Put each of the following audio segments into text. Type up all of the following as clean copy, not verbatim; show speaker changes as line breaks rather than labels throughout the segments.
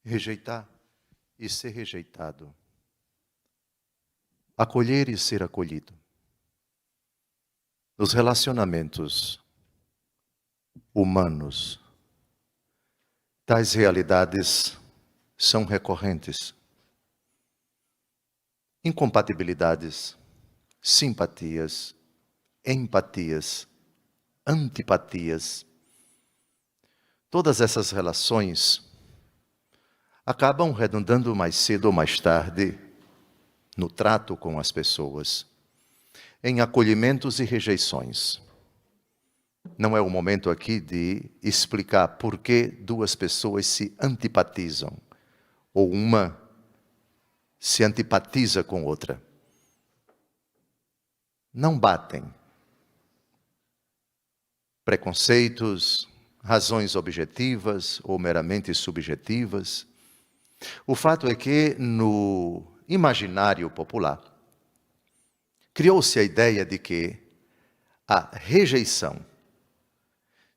rejeitar e ser rejeitado, acolher e ser acolhido. Nos relacionamentos humanos, tais realidades são recorrentes. Incompatibilidades, simpatias, empatias, antipatias. Todas essas relações acabam redundando mais cedo ou mais tarde no trato com as pessoas, em acolhimentos e rejeições. Não é o momento aqui de explicar por que duas pessoas se antipatizam, ou uma se antipatiza com outra. Não batem. Preconceitos, razões objetivas ou meramente subjetivas. O fato é que no imaginário popular criou-se a ideia de que a rejeição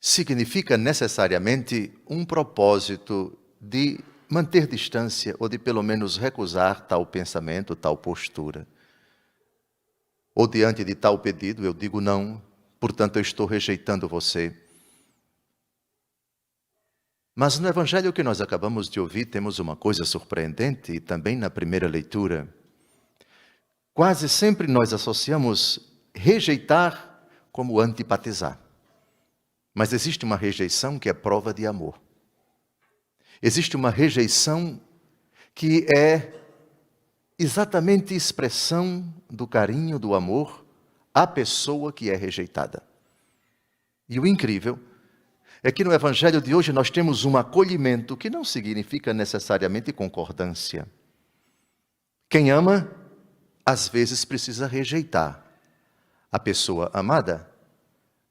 significa necessariamente um propósito de manter distância ou de pelo menos recusar tal pensamento, tal postura. Ou diante de tal pedido eu digo não, portanto eu estou rejeitando você. Mas no evangelho que nós acabamos de ouvir temos uma coisa surpreendente e também na primeira leitura. Quase sempre nós associamos rejeitar como antipatizar. Mas existe uma rejeição que é prova de amor. Existe uma rejeição que é exatamente expressão do carinho, do amor à pessoa que é rejeitada. E o incrível é que no evangelho de hoje nós temos um acolhimento que não significa necessariamente concordância. Quem ama, às vezes precisa rejeitar a pessoa amada.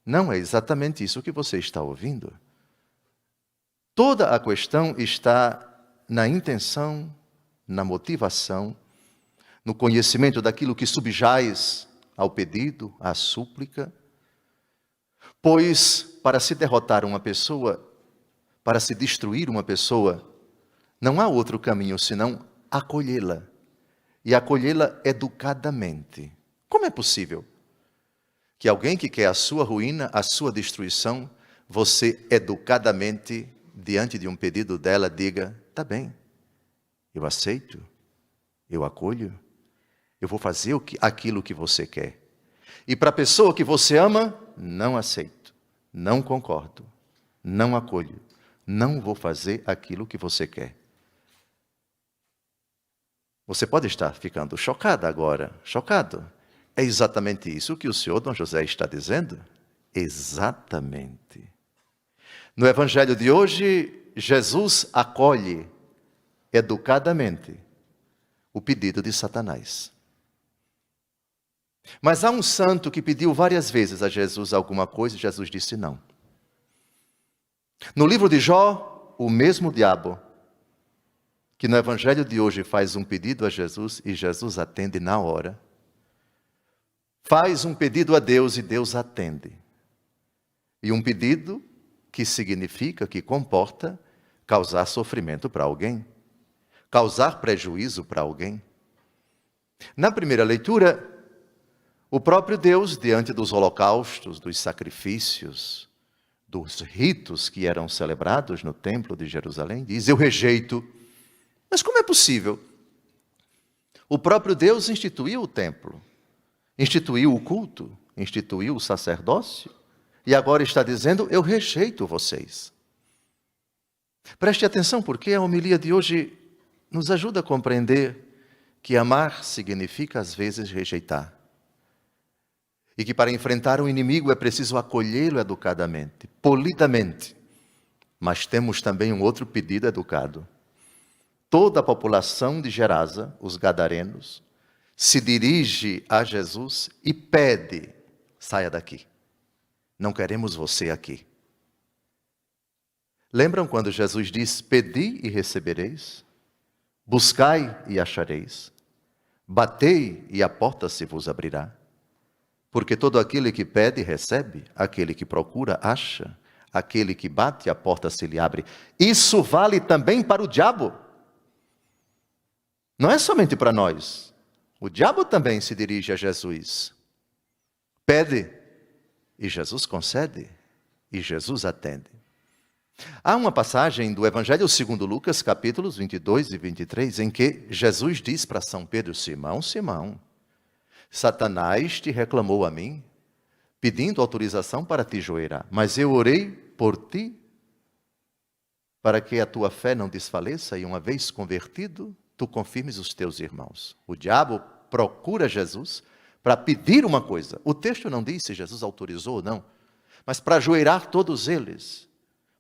Não é exatamente isso que você está ouvindo. Toda a questão está na intenção, na motivação, no conhecimento daquilo que subjaz ao pedido, à súplica. Pois, para se derrotar uma pessoa, para se destruir uma pessoa, não há outro caminho senão acolhê-la. E acolhê-la educadamente. Como é possível que alguém que quer a sua ruína, a sua destruição, você educadamente, diante de um pedido dela, diga, tá bem, eu aceito, eu acolho, eu vou fazer aquilo que você quer. E para a pessoa que você ama, não aceito, não concordo, não acolho, não vou fazer aquilo que você quer. Você pode estar ficando chocada agora, chocado. É exatamente isso que o senhor Dom José está dizendo? Exatamente. No evangelho de hoje, Jesus acolhe educadamente o pedido de Satanás. Mas há um santo que pediu várias vezes a Jesus alguma coisa e Jesus disse não. No livro de Jó, o mesmo diabo, que no evangelho de hoje faz um pedido a Jesus e Jesus atende na hora, faz um pedido a Deus e Deus atende. E um pedido que significa, que comporta, causar sofrimento para alguém, causar prejuízo para alguém. Na primeira leitura, o próprio Deus, diante dos holocaustos, dos sacrifícios, dos ritos que eram celebrados no templo de Jerusalém, diz, eu rejeito. Mas como é possível? O próprio Deus instituiu o templo, instituiu o culto, instituiu o sacerdócio, e agora está dizendo, eu rejeito vocês. Preste atenção, porque a homilia de hoje nos ajuda a compreender que amar significa, às vezes, rejeitar. E que para enfrentar um inimigo é preciso acolhê-lo educadamente, polidamente. Mas temos também um outro pedido educado. Toda a população de Gerasa, os gadarenos, se dirige a Jesus e pede, saia daqui. Não queremos você aqui. Lembram quando Jesus diz, pedi e recebereis? Buscai e achareis? Batei e a porta se vos abrirá? Porque todo aquele que pede, recebe, aquele que procura, acha, aquele que bate, a porta se lhe abre. Isso vale também para o diabo. Não é somente para nós. O diabo também se dirige a Jesus. Pede, e Jesus concede, e Jesus atende. Há uma passagem do Evangelho segundo Lucas, capítulos 22 e 23, em que Jesus diz para São Pedro: Simão, Simão, Satanás te reclamou a mim, pedindo autorização para te joelhar, mas eu orei por ti, para que a tua fé não desfaleça e uma vez convertido, tu confirmes os teus irmãos. O diabo procura Jesus para pedir uma coisa. O texto não diz se Jesus autorizou ou não, mas para ajoelhar todos eles,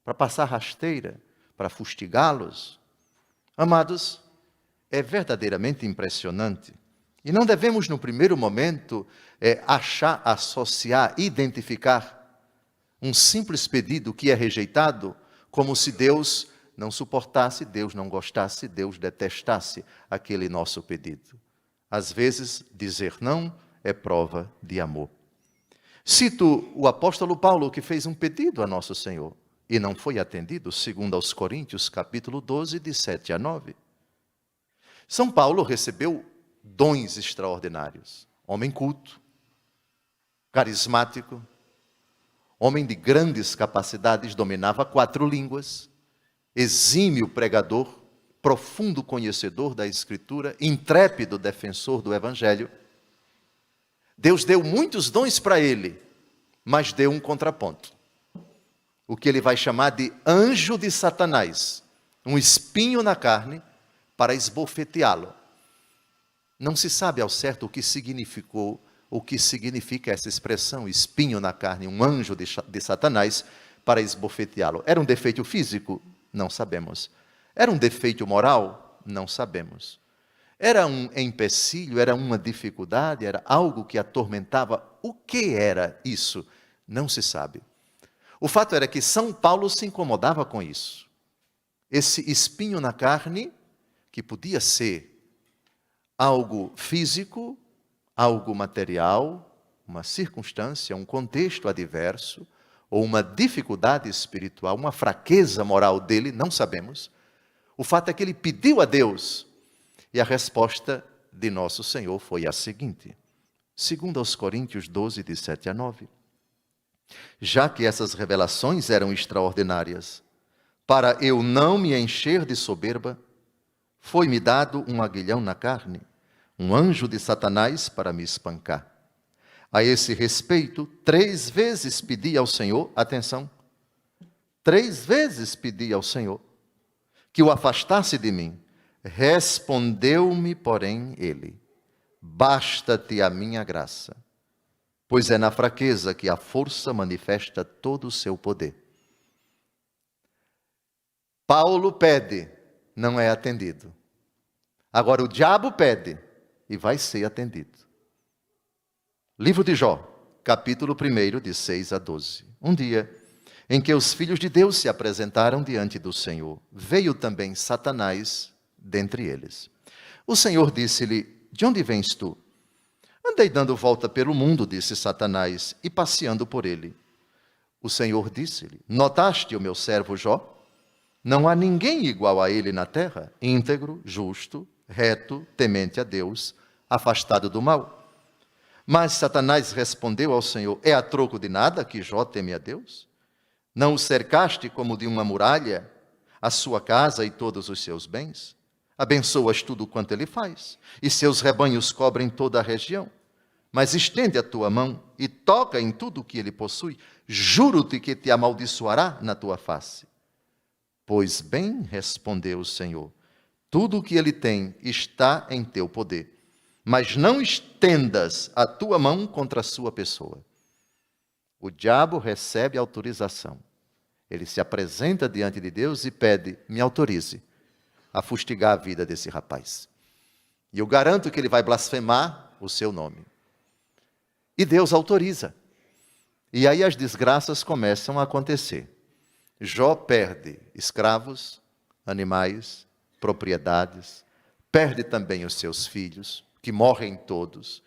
para passar rasteira, para fustigá-los. Amados, é verdadeiramente impressionante. E não devemos, no primeiro momento, achar, associar, identificar um simples pedido que é rejeitado, como se Deus não suportasse, Deus não gostasse, Deus detestasse aquele nosso pedido. Às vezes, dizer não é prova de amor. Cito o apóstolo Paulo, que fez um pedido a nosso Senhor e não foi atendido, segundo aos Coríntios, capítulo 12, de 7 a 9. São Paulo recebeu dons extraordinários. Homem culto, carismático, homem de grandes capacidades, dominava 4 línguas, exímio pregador, profundo conhecedor da Escritura, intrépido defensor do Evangelho. Deus deu muitos dons para ele, mas deu um contraponto. O que ele vai chamar de anjo de Satanás, um espinho na carne para esbofeteá-lo. Não se sabe ao certo o que significou, o que significa essa expressão, espinho na carne, um anjo de Satanás para esbofeteá-lo. Era um defeito físico? Não sabemos. Era um defeito moral? Não sabemos. Era um empecilho, era uma dificuldade, era algo que atormentava. O que era isso? Não se sabe. O fato era que São Paulo se incomodava com isso. Esse espinho na carne, que podia ser algo físico, algo material, uma circunstância, um contexto adverso, ou uma dificuldade espiritual, uma fraqueza moral dele, não sabemos. O fato é que ele pediu a Deus, e a resposta de nosso Senhor foi a seguinte, segundo aos Coríntios 12, de 7 a 9. Já que essas revelações eram extraordinárias, para eu não me encher de soberba, foi-me dado um aguilhão na carne, um anjo de Satanás para me espancar. A esse respeito, 3 vezes pedi ao Senhor, atenção, 3 vezes pedi ao Senhor que o afastasse de mim. Respondeu-me, porém, ele: basta-te a minha graça, pois é na fraqueza que a força manifesta todo o seu poder. Paulo pede, não é atendido. Agora o diabo pede e vai ser atendido. Livro de Jó, capítulo 1, de 6 a 12. Um dia em que os filhos de Deus se apresentaram diante do Senhor, veio também Satanás dentre eles. O Senhor disse-lhe: de onde vens tu? Andei dando volta pelo mundo, disse Satanás, e passeando por ele. O Senhor disse-lhe: notaste o meu servo Jó? Não há ninguém igual a ele na terra, íntegro, justo, reto, temente a Deus, afastado do mal. Mas Satanás respondeu ao Senhor: é a troco de nada que Jó teme a Deus? Não o cercaste como de uma muralha, a sua casa e todos os seus bens? Abençoas tudo quanto ele faz, e seus rebanhos cobrem toda a região. Mas estende a tua mão e toca em tudo o que ele possui. Juro-te que te amaldiçoará na tua face. Pois bem, respondeu o Senhor, tudo o que ele tem está em teu poder, mas não estendas a tua mão contra a sua pessoa. O diabo recebe autorização. Ele se apresenta diante de Deus e pede: me autorize a fustigar a vida desse rapaz. E eu garanto que ele vai blasfemar o seu nome. E Deus autoriza. E aí as desgraças começam a acontecer. Jó perde escravos, animais, propriedades, perde também os seus filhos, que morrem todos.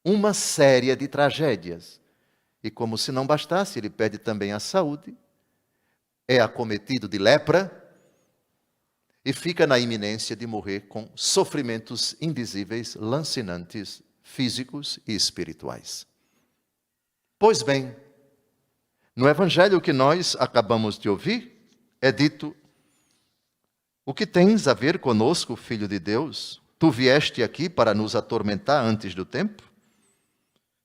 Uma série de tragédias. E como se não bastasse, ele perde também a saúde, é acometido de lepra, e fica na iminência de morrer com sofrimentos indizíveis, lancinantes, físicos e espirituais. Pois bem, no evangelho que nós acabamos de ouvir, é dito: o que tens a ver conosco, Filho de Deus? Tu vieste aqui para nos atormentar antes do tempo?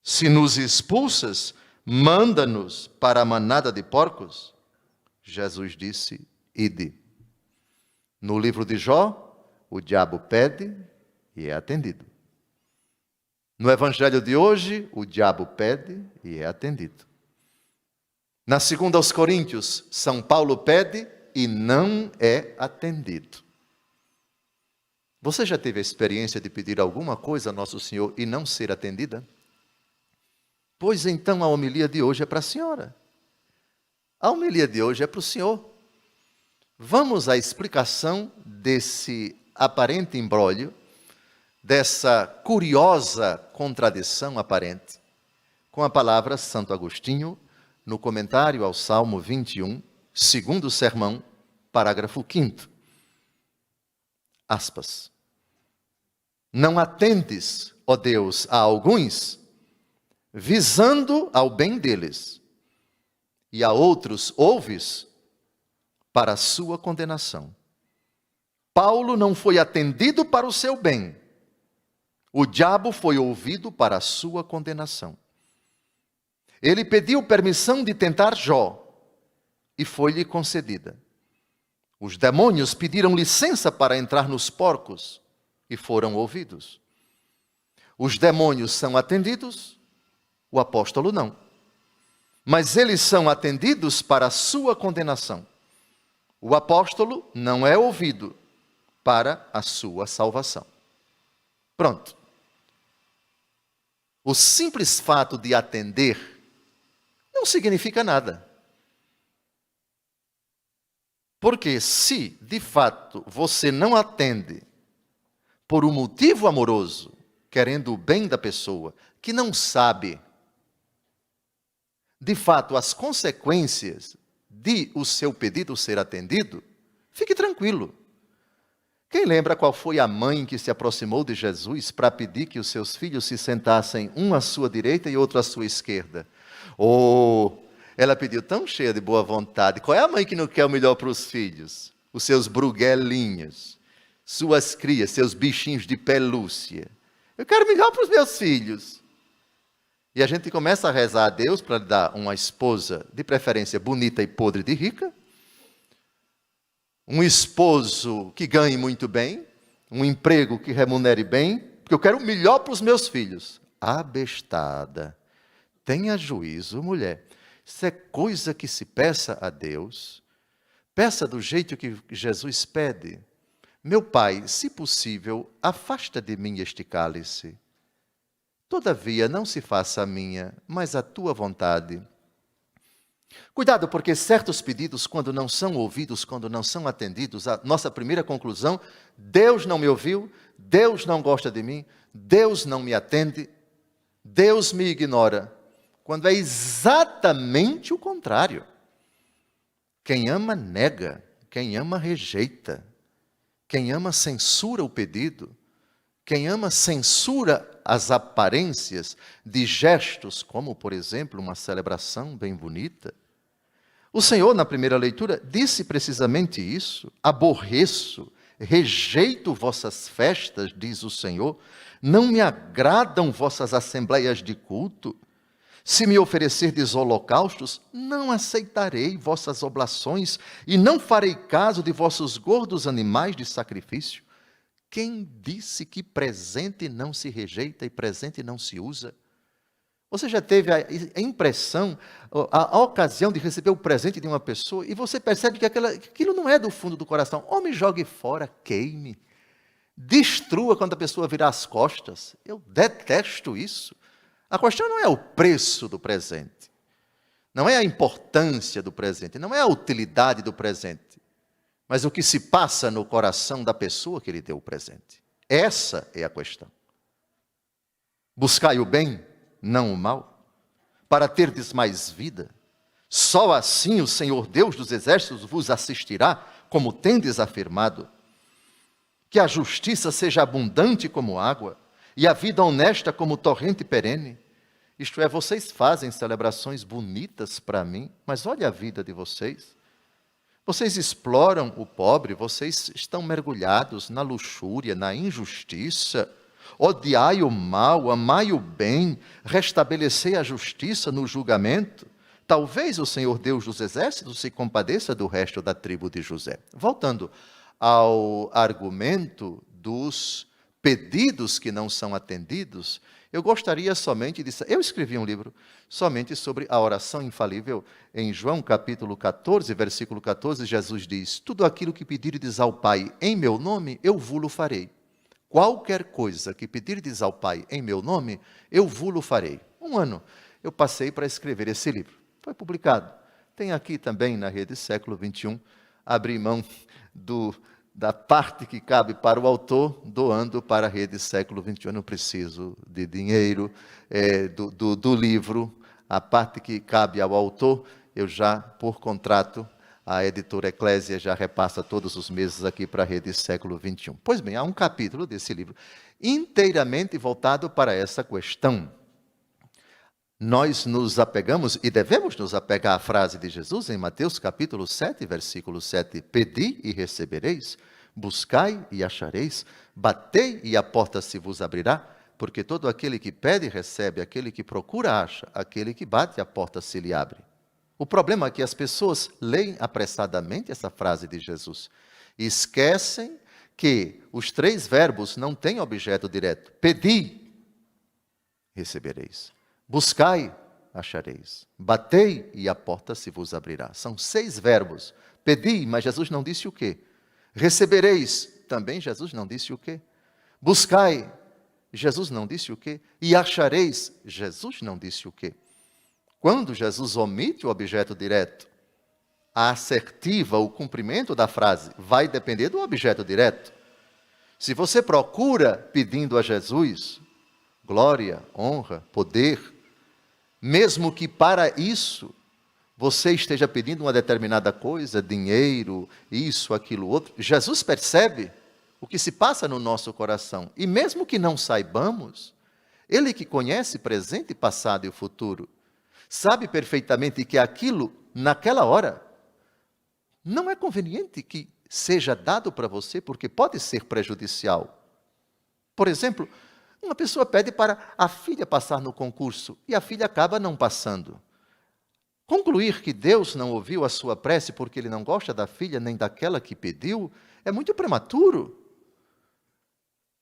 Se nos expulsas, manda-nos para a manada de porcos. Jesus disse: ide. No livro de Jó, o diabo pede e é atendido. No evangelho de hoje, o diabo pede e é atendido. Na segunda aos Coríntios, São Paulo pede e não é atendido. Você já teve a experiência de pedir alguma coisa a Nosso Senhor e não ser atendida? Pois então a homilia de hoje é para a senhora. A homilia de hoje é para o senhor. Vamos à explicação desse aparente imbróglio, dessa curiosa contradição aparente, com a palavra Santo Agostinho, no comentário ao Salmo 21, segundo sermão, parágrafo 5º. Aspas. Não atendes, ó Deus, a alguns, visando ao bem deles, e a outros ouves para a sua condenação. Paulo não foi atendido para o seu bem. O diabo foi ouvido para a sua condenação. Ele pediu permissão de tentar Jó, e foi-lhe concedida. Os demônios pediram licença para entrar nos porcos, e foram ouvidos. Os demônios são atendidos, o apóstolo não. Mas eles são atendidos para a sua condenação. O apóstolo não é ouvido para a sua salvação. Pronto. O simples fato de atender não significa nada. Porque se, de fato, você não atende por um motivo amoroso, querendo o bem da pessoa, que não sabe, de fato, as consequências de o seu pedido ser atendido, fique tranquilo. Quem lembra qual foi a mãe que se aproximou de Jesus para pedir que os seus filhos se sentassem, um à sua direita e outro à sua esquerda? Ela pediu tão cheia de boa vontade. Qual é a mãe que não quer o melhor para os filhos? Os seus bruguelinhos, suas crias, seus bichinhos de pelúcia. Eu quero o melhor para os meus filhos. E a gente começa a rezar a Deus para lhe dar uma esposa, de preferência bonita e podre de rica, um esposo que ganhe muito bem, um emprego que remunere bem, porque eu quero o melhor para os meus filhos. Abestada. Tenha juízo, mulher. Isso é coisa que se peça a Deus. Peça do jeito que Jesus pede. Meu Pai, se possível, afasta de mim este cálice. Todavia, não se faça a minha, mas a tua vontade. Cuidado, porque certos pedidos, quando não são ouvidos, quando não são atendidos, a nossa primeira conclusão: Deus não me ouviu, Deus não gosta de mim, Deus não me atende, Deus me ignora. Quando é exatamente o contrário. Quem ama, nega. Quem ama, rejeita. Quem ama, censura o pedido. Quem ama, censura as aparências de gestos, como, por exemplo, uma celebração bem bonita. O Senhor, na primeira leitura, disse precisamente isso. Aborreço, rejeito vossas festas, diz o Senhor. Não me agradam vossas assembleias de culto. Se me oferecerdes holocaustos, não aceitarei vossas oblações e não farei caso de vossos gordos animais de sacrifício. Quem disse que presente não se rejeita e presente não se usa? Você já teve a impressão, a ocasião de receber o presente de uma pessoa e você percebe que aquilo não é do fundo do coração. Homem, jogue fora, queime, destrua quando a pessoa virar as costas. Eu detesto isso. A questão não é o preço do presente, não é a importância do presente, não é a utilidade do presente, mas o que se passa no coração da pessoa que lhe deu o presente. Essa é a questão. Buscai o bem, não o mal, para terdes mais vida. Só assim o Senhor Deus dos Exércitos vos assistirá, como tendes afirmado. que a justiça seja abundante como água e a vida honesta como torrente perene. Isto é, vocês fazem celebrações bonitas para mim, mas olha a vida de vocês. Vocês exploram o pobre, vocês estão mergulhados na luxúria, na injustiça. Odiai o mal, amai o bem, restabelecei a justiça no julgamento. Talvez o Senhor Deus dos Exércitos se compadeça do resto da tribo de José. Voltando ao argumento dos pedidos que não são atendidos, eu gostaria somente de... Eu escrevi um livro somente sobre a oração infalível. Em João capítulo 14, versículo 14, Jesus diz: tudo aquilo que pedirdes ao Pai em meu nome, eu vulo farei. Qualquer coisa que pedirdes ao Pai em meu nome, eu vulo farei. Um ano eu passei para escrever esse livro. Foi publicado. Tem aqui também na Rede Século XXI, abri mão da parte que cabe para o autor, doando para a Rede Século XXI. Eu não preciso de dinheiro do livro. A parte que cabe ao autor, eu já, por contrato, a editora Eclésia já repassa todos os meses aqui para a Rede Século XXI. Pois bem, há um capítulo desse livro inteiramente voltado para essa questão. Nós nos apegamos, e devemos nos apegar à frase de Jesus em Mateus capítulo 7, versículo 7. Pedi e recebereis, buscai e achareis, batei e a porta se vos abrirá, porque todo aquele que pede recebe, aquele que procura acha, aquele que bate a porta se lhe abre. O problema é que as pessoas leem apressadamente essa frase de Jesus e esquecem que os três verbos não têm objeto direto. Pedi, recebereis. Buscai, achareis. Batei e a porta se vos abrirá. São 6 verbos. Pedi, mas Jesus não disse o quê? Recebereis, também Jesus não disse o quê? Buscai, Jesus não disse o quê? E achareis, Jesus não disse o quê? Quando Jesus omite o objeto direto, a assertiva, o cumprimento da frase, vai depender do objeto direto. Se você procura pedindo a Jesus glória, honra, poder, mesmo que para isso você esteja pedindo uma determinada coisa, dinheiro, isso, aquilo, outro, Jesus percebe o que se passa no nosso coração. E mesmo que não saibamos, Ele que conhece presente, passado e o futuro, sabe perfeitamente que aquilo, naquela hora, não é conveniente que seja dado para você, porque pode ser prejudicial. Por exemplo, uma pessoa pede para a filha passar no concurso e a filha acaba não passando. Concluir que Deus não ouviu a sua prece porque Ele não gosta da filha nem daquela que pediu é muito prematuro.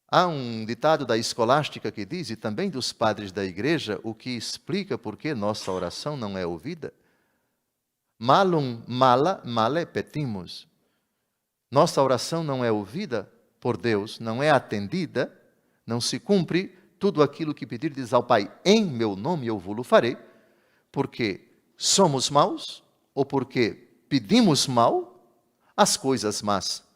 Há um ditado da escolástica que diz, e também dos padres da igreja, o que explica por que nossa oração não é ouvida. Malum mala male petimus. Nossa oração não é ouvida por Deus, não é atendida, não se cumpre tudo aquilo que pedirdes ao Pai em meu nome eu vou-lo farei, porque somos maus ou porque pedimos mal as coisas más.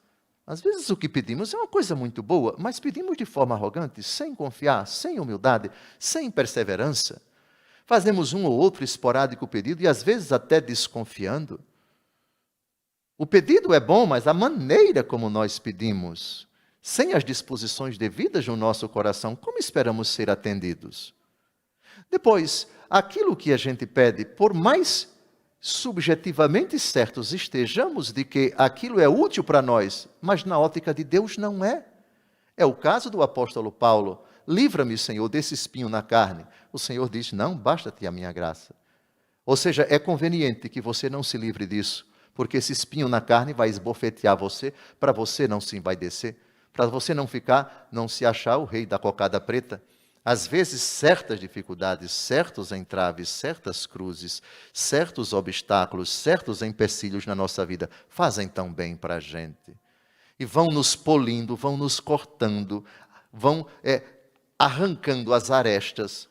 Às vezes o que pedimos é uma coisa muito boa, mas pedimos de forma arrogante, sem confiar, sem humildade, sem perseverança. Fazemos um ou outro esporádico pedido e às vezes até desconfiando. O pedido é bom, mas a maneira como nós pedimos, sem as disposições devidas no nosso coração, como esperamos ser atendidos? Depois, aquilo que a gente pede, por mais subjetivamente certos estejamos de que aquilo é útil para nós, mas na ótica de Deus não é. É o caso do apóstolo Paulo. Livra-me, Senhor, desse espinho na carne. O Senhor diz, não, basta-te a minha graça. Ou seja, é conveniente que você não se livre disso, porque esse espinho na carne vai esbofetear você, para você não se envaidecer, para você não se achar o rei da cocada preta. Às vezes, certas dificuldades, certos entraves, certas cruzes, certos obstáculos, certos empecilhos na nossa vida fazem tão bem para a gente. E vão nos polindo, vão nos cortando, vão arrancando as arestas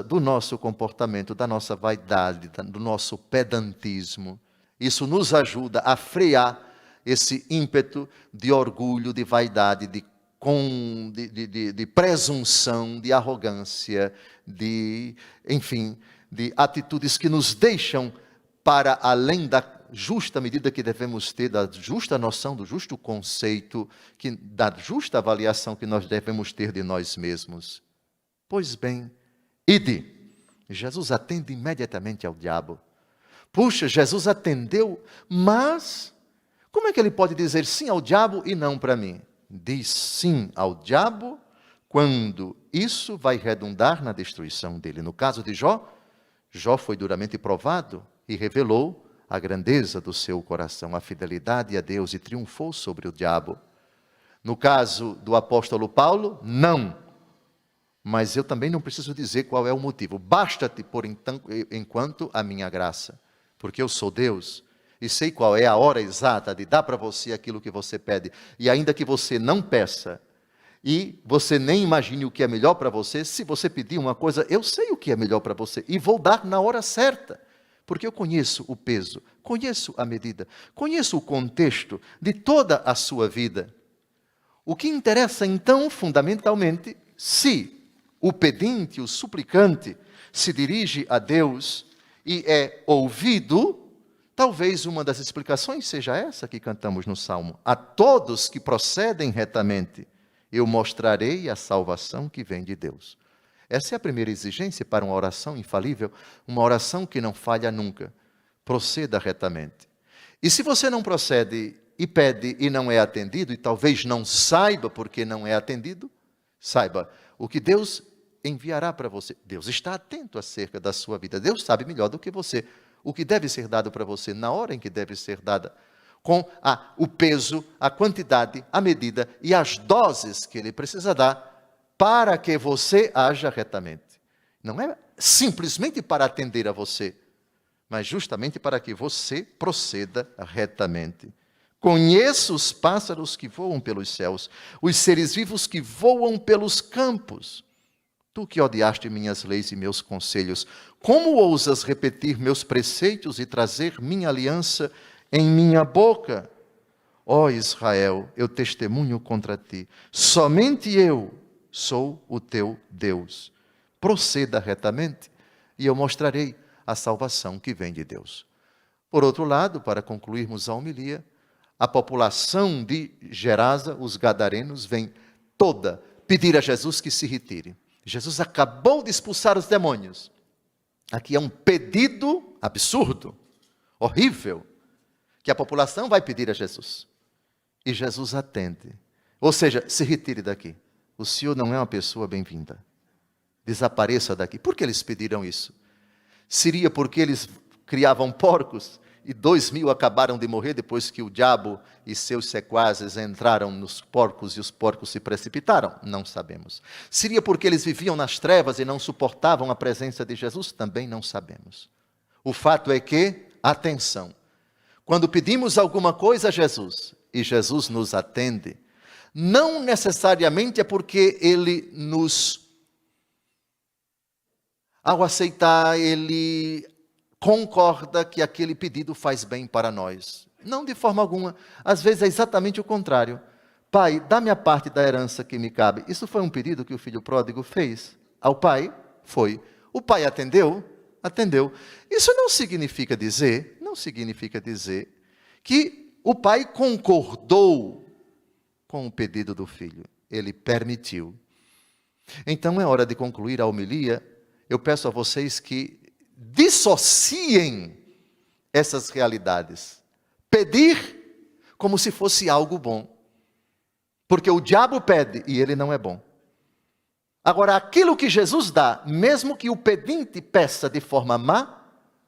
do nosso comportamento, da nossa vaidade, do nosso pedantismo. Isso nos ajuda a frear esse ímpeto de orgulho, de vaidade, de presunção, de arrogância, de atitudes que nos deixam para além justa medida que devemos ter, da justa noção, do justo conceito, da justa avaliação que nós devemos ter de nós mesmos. Pois bem, ide. Jesus atende imediatamente ao diabo. Puxa, Jesus atendeu, mas como é que ele pode dizer sim ao diabo e não para mim? Diz sim ao diabo quando isso vai redundar na destruição dele. No caso de Jó, Jó foi duramente provado e revelou a grandeza do seu coração, a fidelidade a Deus, e triunfou sobre o diabo. No caso do apóstolo Paulo, não. Mas eu também não preciso dizer qual é o motivo. Basta-te por enquanto a minha graça, porque eu sou Deus e sei qual é a hora exata de dar para você aquilo que você pede. E ainda que você não peça, e você nem imagine o que é melhor para você, se você pedir uma coisa, eu sei o que é melhor para você e vou dar na hora certa, porque eu conheço o peso, conheço a medida, conheço o contexto de toda a sua vida. O que interessa então, fundamentalmente, se o pedinte, o suplicante, se dirige a Deus e é ouvido, talvez uma das explicações seja essa que cantamos no Salmo: a todos que procedem retamente, eu mostrarei a salvação que vem de Deus. Essa é a primeira exigência para uma oração infalível, uma oração que não falha nunca. Proceda retamente. E se você não procede e pede e não é atendido, e talvez não saiba porque não é atendido, saiba, o que Deus enviará para você. Deus está atento acerca da sua vida. Deus sabe melhor do que você o que deve ser dado para você na hora em que deve ser dada, com o peso, a quantidade, a medida e as doses que Ele precisa dar para que você haja retamente. Não é simplesmente para atender a você, mas justamente para que você proceda retamente. Conheço os pássaros que voam pelos céus, os seres vivos que voam pelos campos. Tu que odiaste minhas leis e meus conselhos, como ousas repetir meus preceitos e trazer minha aliança em minha boca? Ó Israel, eu testemunho contra ti, somente eu sou o teu Deus. Proceda retamente e eu mostrarei a salvação que vem de Deus. Por outro lado, para concluirmos a homilia, a população de Gerasa, os gadarenos, vem toda pedir a Jesus que se retire. Jesus acabou de expulsar os demônios. Aqui é um pedido absurdo, horrível, que a população vai pedir a Jesus. E Jesus atende. Ou seja, se retire daqui. O senhor não é uma pessoa bem-vinda. Desapareça daqui. Por que eles pediram isso? Seria porque eles criavam porcos e 2.000 acabaram de morrer depois que o diabo e seus sequazes entraram nos porcos e os porcos se precipitaram? Não sabemos. Seria porque eles viviam nas trevas e não suportavam a presença de Jesus? Também não sabemos. O fato é que, atenção, quando pedimos alguma coisa a Jesus e Jesus nos atende, não necessariamente é porque Ele ao aceitar, Ele concorda que aquele pedido faz bem para nós. Não de forma alguma. Às vezes é exatamente o contrário. Pai, dá-me a parte da herança que me cabe. Isso foi um pedido que o filho pródigo fez ao pai? Foi. O pai atendeu? Atendeu. Isso não significa dizer que o pai concordou com o pedido do filho. Ele permitiu. Então é hora de concluir a homilia. Eu peço a vocês que dissociem essas realidades. Pedir como se fosse algo bom. Porque o diabo pede e ele não é bom. Agora, aquilo que Jesus dá, mesmo que o pedinte peça de forma má,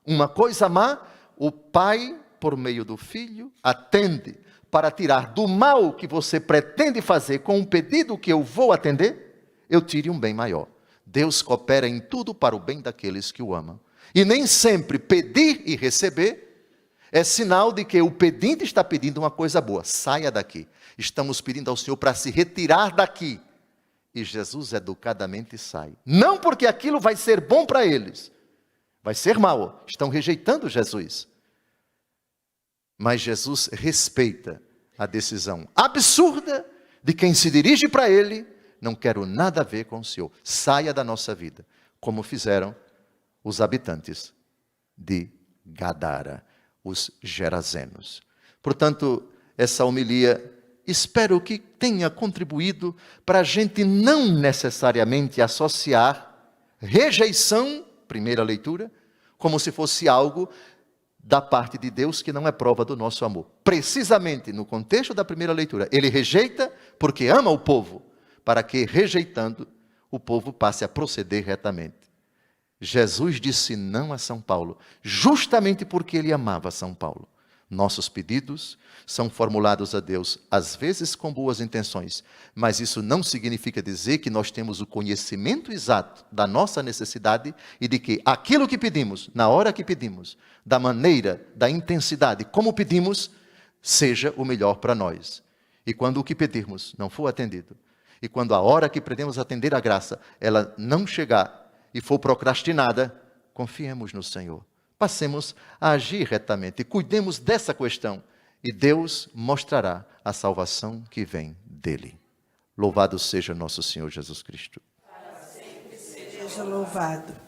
uma coisa má, o Pai, por meio do Filho, atende para tirar do mal que você pretende fazer com um pedido que eu vou atender, eu tire um bem maior. Deus coopera em tudo para o bem daqueles que o amam. E nem sempre pedir e receber é sinal de que o pedinte está pedindo uma coisa boa. Saia daqui. Estamos pedindo ao Senhor para se retirar daqui. E Jesus educadamente sai. Não porque aquilo vai ser bom para eles. Vai ser mal. Estão rejeitando Jesus. Mas Jesus respeita a decisão absurda de quem se dirige para Ele. Não quero nada a ver com o Senhor. Saia da nossa vida. Como fizeram os habitantes de Gadara. os Gerazenos. Portanto, essa homilia, espero que tenha contribuído para a gente não necessariamente associar rejeição, primeira leitura, como se fosse algo da parte de Deus que não é prova do nosso amor. Precisamente no contexto da primeira leitura, ele rejeita porque ama o povo, para que, rejeitando, o povo passe a proceder retamente. Jesus disse não a São Paulo, justamente porque ele amava São Paulo. Nossos pedidos são formulados a Deus, às vezes com boas intenções, mas isso não significa dizer que nós temos o conhecimento exato da nossa necessidade e de que aquilo que pedimos, na hora que pedimos, da maneira, da intensidade, como pedimos, seja o melhor para nós. E quando o que pedirmos não for atendido, e quando a hora que pretendemos atender a graça, ela não chegar e for procrastinada, confiemos no Senhor. Passemos a agir retamente e cuidemos dessa questão. E Deus mostrará a salvação que vem dele. Louvado seja nosso Senhor Jesus Cristo.
Para sempre seja louvado.